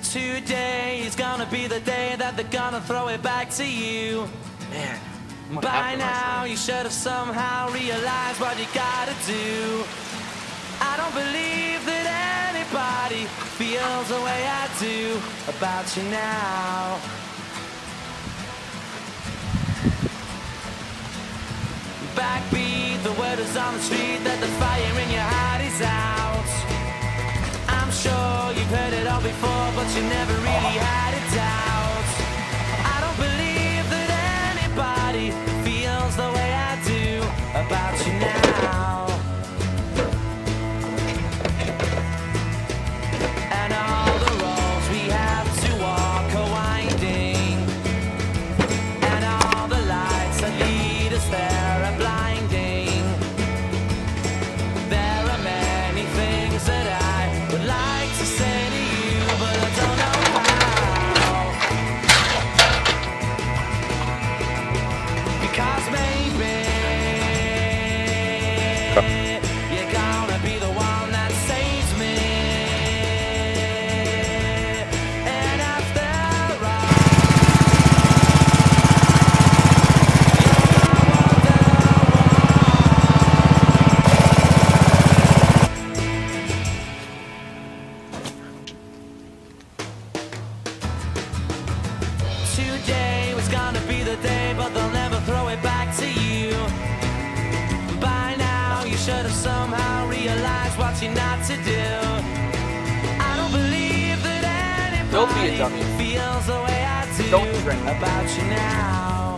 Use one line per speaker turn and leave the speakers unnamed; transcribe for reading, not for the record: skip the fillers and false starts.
Today is gonna be the day that they're gonna throw it back to you.
Man.
By now you should have somehow realized what you gotta do. I don't believe that anybody feels the way I do about you now. Backbeat, the word is on the street that the fire in your heart is out. I'm sure you've heard it all before, but you never really had a doubt. I don't believe that anybody feels the way I do about you now. And all the roads we have to walk are winding, and all the lights that lead us there are blinding. There are many things that I would like to say to you, but I don't know how. Because maybe you're gonna be the one that saves me. And after all, today was gonna be the day, but they'll never throw it back to you. By now you should have somehow realized what you're not to do. I don't believe that
Don't be a
anybody
dummy.
feels the way I do
Don't drink.
about you now.